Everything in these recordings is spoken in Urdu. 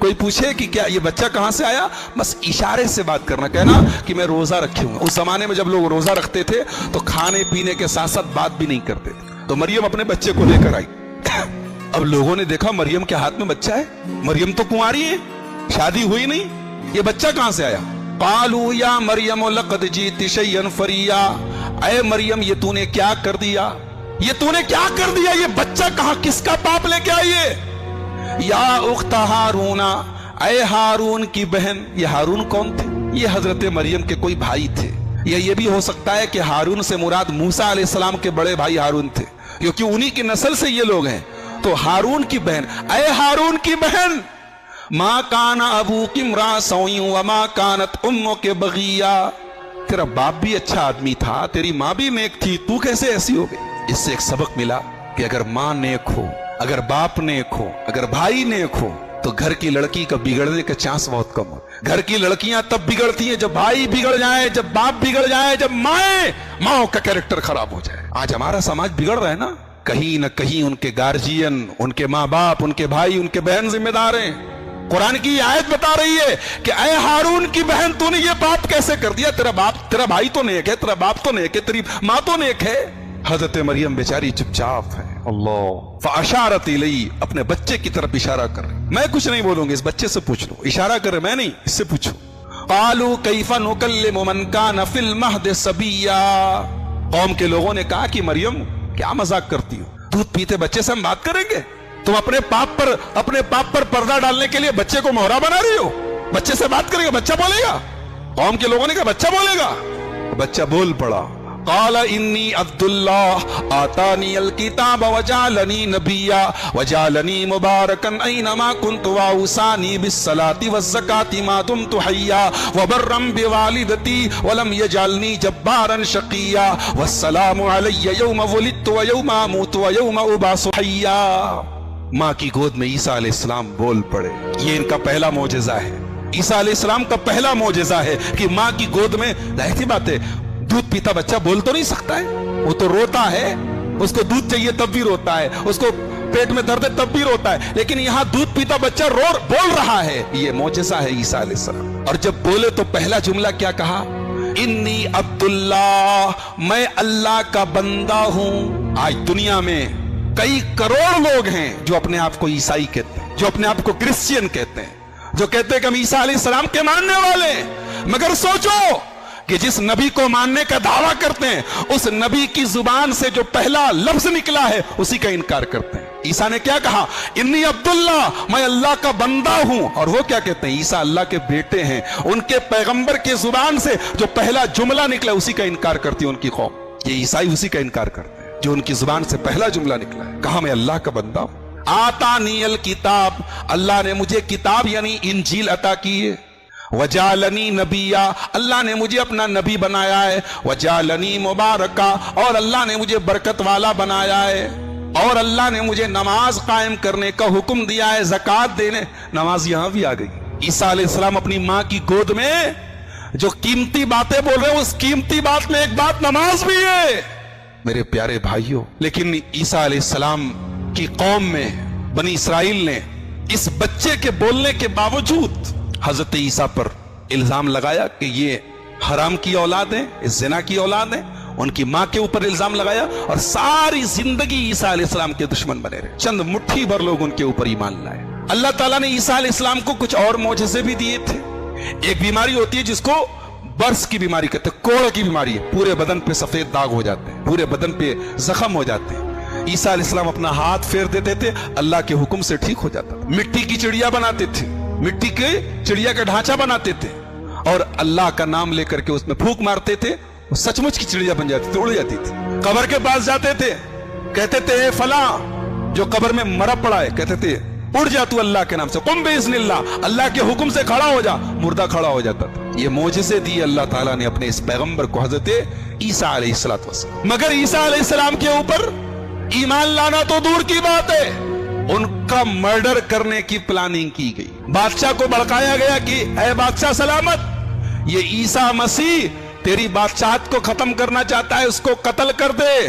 کوئی پوچھے کہ کیا یہ بچہ کہاں سے آیا, بس اشارے سے بات کرنا, کہنا کہ میں روزہ رکھے ہوں. اس زمانے میں جب لوگ روزہ رکھتے تھے تو کھانے پینے کے ساتھ ساتھ بات بھی نہیں کرتے تھے. تو مریم اپنے بچے کو لے کر آئی. اب لوگوں نے دیکھا مریم کے ہاتھ میں بچہ ہے, مریم تو کنواری ہے, شادی ہوئی نہیں, یہ بچہ کہاں سے آیا؟ قالوا یا مریم لقد جئت شیئا فریا, اے مریم یہ تو نے کیا کر دیا, یہ تو نے کیا کر دیا, یہ بچہ کہاں کس کا پاپ لے کے آئی ہے؟ یا اخت ہارون, اے ہارون کی بہن. یہ ہارون کون تھے؟ یہ حضرت مریم کے کوئی بھائی تھے, یا یہ بھی ہو سکتا ہے کہ ہارون سے مراد موسیٰ علیہ السلام کے بڑے بھائی ہارون تھے, کیونکہ انہی کی نسل سے یہ لوگ ہیں. تو ہارون کی بہن, اے ہارون کی بہن, ما کان ابوک امرا سوء وما کانت امک بغیا, تیرا باپ بھی اچھا آدمی تھا, تیری ماں بھی نیک تھی, تو کیسے ایسی ہو گئی؟ اس سے ایک سبق ملا کہ اگر ماں نیک ہو, اگر باپ نیک ہو, اگر بھائی نیک ہو, تو گھر کی لڑکی کا بگڑنے کا چانس بہت کم ہو. گھر کی لڑکیاں تب بگڑتی ہیں جب بھائی بگڑ جائیں, جب باپ بگڑ جائیں, جب ماں کا کیریکٹر خراب ہو جائے. آج ہمارا سماج بگڑ رہا ہے نا, کہیں نہ کہیں ان کے گارجین, ان کے ماں باپ, ان کے بھائی, ان کے بہن ذمہ دار ہیں. قرآن کی آیت بتا رہی ہے کہ اے ہارون کی بہن تو نے یہ پاپ کیسے کر دیا, تیرا بھائی تو نیک ہے, تیرا باپ تو نیک ہے, تیری ماں تو نیک ہے. حضرت مریم بیچاری چپ چاپ ہے. اللہ فاشارت الی, اپنے بچے کی طرف اشارہ کر رہے. میں کچھ نہیں بولوں گی, اس بچے سے پوچھ لو, اشارہ کر رہے, میں نہیں, اس سے پوچھو. قالوا کیف نکلم من کان فی المہد صبیا, قوم کے لوگوں نے کہا کہ مریم کیا مذاق کرتی ہو, دودھ پیتے بچے سے ہم بات کریں گے؟ تم اپنے پاپ پر پردہ ڈالنے کے لیے بچے کو مہرا بنا رہی ہو, بچے سے بات کرے گا, بچہ بولے گا؟ قوم کے لوگوں نے کہا بچہ بولے گا. بچہ بول پڑا, قال انی عبد اللہ آتانی الکتاب وجعلنی نبیا وجعلنی مبارکا اینما کنت واوصانی بالصلاۃ والزکاۃ ما دمت حیا وبرا بوالدتی ولم یجعلنی جبارا شقیا والسلام علی یوم ولدت ویوم اموت ویوم ابعث حیا. ماں کی گود میں عیسیٰ علیہ السلام بول پڑے. یہ ان کا پہلا معجزہ ہے, عیسیٰ علیہ السلام کا پہلا معجزہ ہے کہ ماں کی گود میں. ظاہر سی بات ہے, دودھ پیتا بچہ بول تو نہیں سکتا ہے, وہ تو روتا ہے, اس کو دودھ چاہیے تب بھی روتا ہے, اس کو پیٹ میں درد ہے تب بھی روتا ہے, لیکن یہاں دودھ پیتا بچہ بول رہا ہے. یہ معجزہ ہے عیسیٰ علیہ السلام. اور جب بولے تو پہلا جملہ کیا کہا؟ انی عبداللہ, میں اللہ کا بندہ ہوں. آج دنیا میں کئی کروڑ لوگ ہیں جو اپنے آپ کو عیسائی کہتے ہیں, جو اپنے آپ کو کرسچین کہتے ہیں, جو کہتے ہیں کہ ہم عیسیٰ علیہ السلام کے ماننے والے ہیں. مگر سوچو کہ جس نبی کو ماننے کا دعویٰ کرتے ہیں, اس نبی کی زبان سے جو پہلا لفظ نکلا ہے اسی کا انکار کرتے ہیں. عیسیٰ نے کیا کہا؟ انی عبداللہ, میں اللہ کا بندہ ہوں. اور وہ کیا کہتے ہیں؟ عیسیٰ اللہ کے بیٹے ہیں. ان کے پیغمبر کے زبان سے جو پہلا جملہ نکلا اسی کا انکار کرتی ہے ان کی قوم. یہ عیسائی اسی کا انکار کرتے ہیں جو ان کی زبان سے پہلا جملہ نکلا ہے. کہا میں اللہ کا بندہ ہوں. آتانی الکتاب, اللہ نے مجھے کتاب یعنی انجیل عطا کی ہے. وجعلنی نبیا, اللہ نے مجھے اپنا نبی بنایا ہے. وجعلنی مبارکا, اور اللہ نے مجھے برکت والا بنایا ہے. اور اللہ نے مجھے نماز قائم کرنے کا حکم دیا ہے, زکوٰۃ دینے. نماز یہاں بھی آ گئی. عیسیٰ علیہ السلام اپنی ماں کی گود میں جو قیمتی باتیں بول رہے ہیں, اس قیمتی بات میں ایک بات نماز بھی ہے میرے پیارے بھائیوں. لیکن عیسیٰ علیہ السلام کی قوم میں بنی اسرائیل نے اس بچے کے بولنے کے باوجود حضرت عیسیٰ پر الزام لگایا کہ یہ حرام کی اولاد ہیں, زنا کی اولاد ہیں. ان کی ماں کے اوپر الزام لگایا اور ساری زندگی عیسیٰ علیہ السلام کے دشمن بنے رہے. چند مٹھی بھر لوگ ان کے اوپر ایمان لائے. اللہ تعالیٰ نے عیسیٰ علیہ السلام کو کچھ اور معجزے بھی دیے تھے. ایک بیماری ہوتی ہے جس کو برس کی بیماری کہتے ہیں, کوڑ کی بیماری ہے. پورے بدن پہ سفید داغ ہو جاتے ہیں, پورے بدن پہ زخم ہو جاتے ہیں. عیسیٰ علیہ السلام اپنا ہاتھ پھیر دیتے تھے, اللہ کے حکم سے ٹھیک ہو جاتا تھا. مٹی کی چڑیا بناتے تھے, مٹی کے چڑیا کا ڈھانچہ بناتے تھے, اور اللہ کا نام لے کر کے اس میں پھونک مارتے تھے, وہ سچ مچ کی چڑیا بن جاتی تھی, اڑ جاتی تھی. قبر کے پاس جاتے تھے, کہتے تھے اے فلاں جو قبر میں مرا پڑا ہے, کہتے تھے اڑ جا تو اللہ کے نام سے, قم باذن اللہ, اللہ کے حکم سے کھڑا ہو جا. مردہ کھڑا ہو جاتا تھا. یہ معجزے دی اللہ تعالیٰ نے اپنے اس پیغمبر کو حضرت عیسیٰ علیہ السلام. مگر عیسیٰ علیہ السلام کے اوپر ایمان لانا تو دور کی بات ہے, ان کا مرڈر کرنے کی پلاننگ کی گئی. بادشاہ کو بڑکایا گیا کہ اے بادشاہ سلامت, یہ عیسیٰ مسیح تیری بادشاہت کو ختم کرنا چاہتا ہے, اس کو قتل کر دے.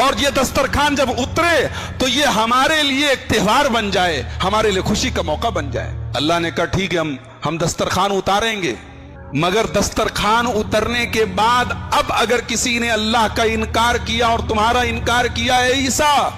اور یہ دسترخوان جب اترے تو یہ ہمارے لیے ایک تہوار بن جائے، ہمارے لیے خوشی کا موقع بن جائے۔ اللہ نے کہا ٹھیک ہے ہم دسترخوان اتاریں گے، مگر دسترخوان اترنے کے بعد اب اگر کسی نے اللہ کا انکار کیا اور تمہارا انکار کیا اے عیسیٰ،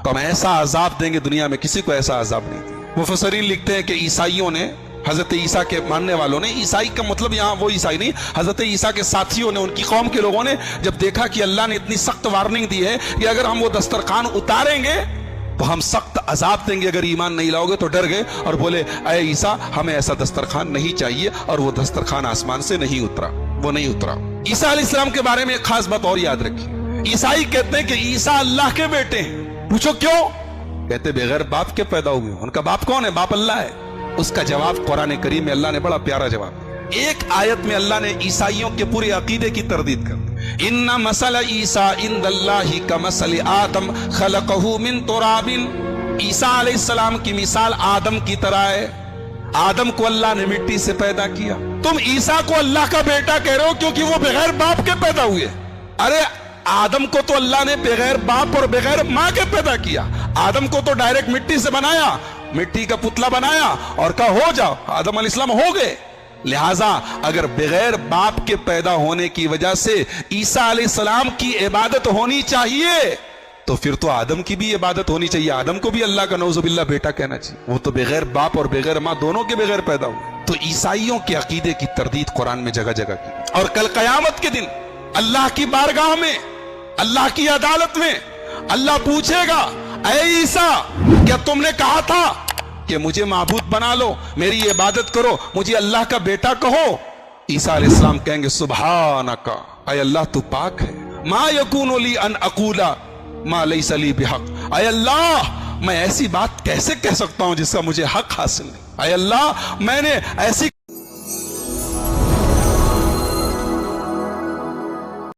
تو ہم ایسا عذاب دیں گے، دنیا میں کسی کو ایسا عذاب نہیں دیا۔ مفسرین لکھتے ہیں کہ عیسائیوں نے، حضرت عیسیٰ کے ماننے والوں نے، عیسائی کا مطلب یہاں وہ عیسائی نہیں، حضرت عیسیٰ کے ساتھیوں نے، ان کی قوم کے لوگوں نے جب دیکھا کہ اللہ نے اتنی سخت وارننگ دی ہے کہ اگر ہم وہ دسترخوان اتاریں گے تو ہم سخت عذاب دیں گے، اگر ایمان نہیں لاؤ گے، تو ڈر گئے اور بولے اے عیسیٰ ہمیں ایسا دسترخوان نہیں چاہیے، اور وہ دسترخوان آسمان سے نہیں اترا، وہ نہیں اترا۔ عیسیٰ علیہ السلام کے بارے میں ایک خاص بات اور یاد رکھیے، عیسائی کہتے ہیں کہ عیسیٰ اللہ کے بیٹے ہیں۔ پوچھو کیوں؟ کہتے بغیر باپ کے پیدا ہوئے۔ ان کا باپ کون ہے؟ باپ اللہ ہے۔ اس کا جواب قرآن کریم میں اللہ نے بڑا پیارا جواب، ایک آیت میں اللہ نے عیسائیوں کے پورے عقیدے کی تردید کر دی۔ ان مثل عیسیٰ عند اللہ کمثل آدم خلقہ من تراب، عیسیٰ علیہ السلام کی مثال آدم کی طرح ہے، آدم کو اللہ نے مٹی سے پیدا کیا۔ تم عیسیٰ کو اللہ کا بیٹا کہہ رہے ہو کیونکہ وہ بغیر باپ کے پیدا ہوئے۔ ارے آدم کو تو اللہ نے بغیر باپ اور بغیر ماں کے پیدا کیا، آدم کو تو ڈائریکٹ مٹی سے بنایا، مٹی کا پتلا بنایا اور کہا ہو جاؤ، آدم علیہ السلام ہو گئے۔ لہٰذا اگر بغیر باپ کے پیدا ہونے کی وجہ سے عیسیٰ علیہ السلام کی عبادت ہونی چاہیے تو پھر تو آدم کی بھی عبادت ہونی چاہیے، آدم کو بھی اللہ کا نعوذ باللہ بیٹا کہنا چاہیے، وہ تو بغیر باپ اور بغیر ماں دونوں کے بغیر پیدا ہوئے۔ تو عیسائیوں کے عقیدے کی تردید قرآن میں جگہ جگہ کی، اور کل قیامت کے دن اللہ کی بارگاہ میں، اللہ کی عدالت میں اللہ پوچھے گا اے عیسیٰ کیا تم نے کہا تھا کہ مجھے معبود بنا لو، میری عبادت کرو، مجھے اللہ کا بیٹا کہو؟ عیسیٰ علیہ السلام کہیں گے سبحانک، اے اللہ تو پاک ہے، ما یکون لی ان اقول ما لیس لی بحق، اے اللہ میں ایسی بات کیسے کہہ سکتا ہوں جس کا مجھے حق حاصل نہیں، اے اللہ میں نے ایسی